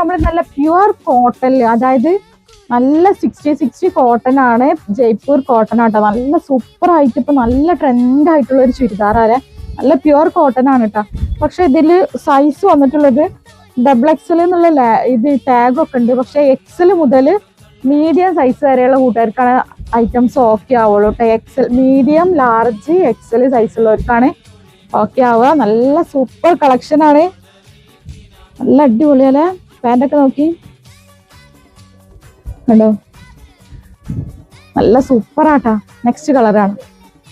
നമ്മൾ നല്ല pure cotton, അതായത് നല്ല 60 കോട്ടൺ ആണ്, ജയ്പൂർ കോട്ടൺ ആട്ടോ. നല്ല സൂപ്പർ ആയിട്ട് ഇപ്പൊ നല്ല ട്രെൻഡ് ആയിട്ടുള്ള ഒരു ചുരിദാറാണ്, നല്ല പ്യുവർ കോട്ടൺ ആണ് കേട്ടോ. പക്ഷെ ഇതില് സൈസ് വന്നിട്ടുള്ളത് XXL എന്നുള്ള ഇത് ടാഗ് ഒക്കെ ഉണ്ട്. പക്ഷെ XL മുതൽ മീഡിയം സൈസ് വരെയുള്ള കൂട്ടുകാർക്കാണ് ഐറ്റംസ് ഓക്കെ ആവുള്ളൂ കേട്ടോ. XL, medium, large, XL size ഉള്ളവർക്കാണ് ഓക്കെ ആവുക. നല്ല സൂപ്പർ കളക്ഷൻ ആണ്, നല്ല അടിപൊളിയല്ലേ. പാൻറ്റൊക്കെ നോക്കി കണ്ടോ, നല്ല സൂപ്പർ ആട്ടാ. നെക്സ്റ്റ് കളറാണ്.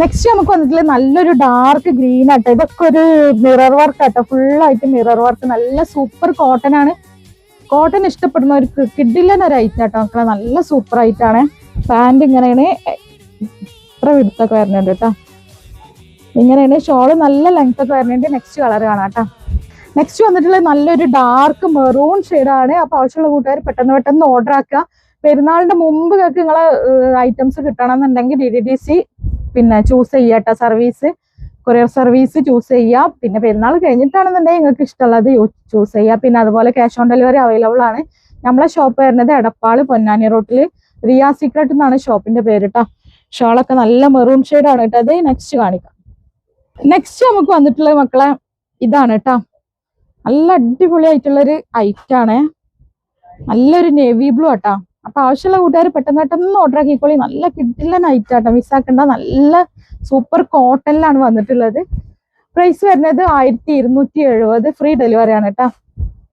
നെക്സ്റ്റ് നമുക്ക് വന്നിട്ടുള്ള നല്ലൊരു ഡാർക്ക് ഗ്രീൻ ആട്ടോ. ഇതൊക്കെ ഒരു മിറർ വർക്ക് ആട്ടോ, ഫുള്ളായിട്ട് മിറർ വർക്ക്. നല്ല സൂപ്പർ കോട്ടൺ ആണ്. കോട്ടൺ ഇഷ്ടപ്പെടുന്നവർക്ക് കിഡിലൻ ഒരു ഐറ്റം ആട്ടോ മക്കളെ, നല്ല സൂപ്പർ ആയിട്ടാണ്. പാൻറ് ഇങ്ങനെയാണ്, ഇത്ര വിടുത്തൊക്കെ വരുന്നുണ്ട് കേട്ടോ. ഇങ്ങനെയാണ് ഷോള്, നല്ല ലെങ്ത് ഒക്കെ വരുന്നുണ്ട്. നെക്സ്റ്റ് കളർ കാണാം കേട്ടോ. നെക്സ്റ്റ് വന്നിട്ടുള്ളത് നല്ലൊരു ഡാർക്ക് മെറൂൺ ഷെയ്ഡാണ്. അപ്പൊ ആവശ്യമുള്ള കൂട്ടുകാർ പെട്ടെന്ന് ഓർഡർ ആക്കുക. പെരുന്നാളിന്റെ മുമ്പ് നിങ്ങളെ ഐറ്റംസ് കിട്ടണമെന്നുണ്ടെങ്കിൽ DDDC പിന്നെ ചൂസ് ചെയ്യാട്ടോ. സർവീസ്, കൊറിയർ സർവീസ് ചൂസ് ചെയ്യാം. പിന്നെ പെരുന്നാൾ കഴിഞ്ഞിട്ടാണെന്നുണ്ടെങ്കിൽ നിങ്ങൾക്ക് ഇഷ്ടമുള്ളത് ചൂസ് ചെയ്യാം. പിന്നെ അതുപോലെ ക്യാഷ് ഓൺ ഡെലിവറി അവൈലബിൾ ആണ്. നമ്മളെ ഷോപ്പ് വരുന്നത് എടപ്പാള് പൊന്നാനി റോട്ടില് റിയ സീക്രട്ട് എന്നാണ് ഷോപ്പിന്റെ പേര് കേട്ടോ. ഷോളൊക്കെ നല്ല മെറൂൺ ഷെയ്ഡാണ് കേട്ടോ. അത് നെക്സ്റ്റ് കാണിക്കാം. നെക്സ്റ്റ് നമുക്ക് വന്നിട്ടുള്ളത് മക്കളെ ഇതാണ് കേട്ടോ. നല്ല അടിപൊളിയായിട്ടുള്ളൊരു ഐറ്റാണ്, നല്ലൊരു നേവി ബ്ലൂ ആട്ടോ. അപ്പൊ ആവശ്യമുള്ള കൂട്ടുകാർ പെട്ടെന്ന് ഓർഡർ ആക്കിക്കോളി. നല്ല കിഡിലൻ ഐറ്റാട്ടോ, മിസ്സാക്കണ്ട. നല്ല സൂപ്പർ കോട്ടണിലാണ് വന്നിട്ടുള്ളത്. പ്രൈസ് വരുന്നത് 1270, ഫ്രീ ഡെലിവറി ആണ് കേട്ടോ.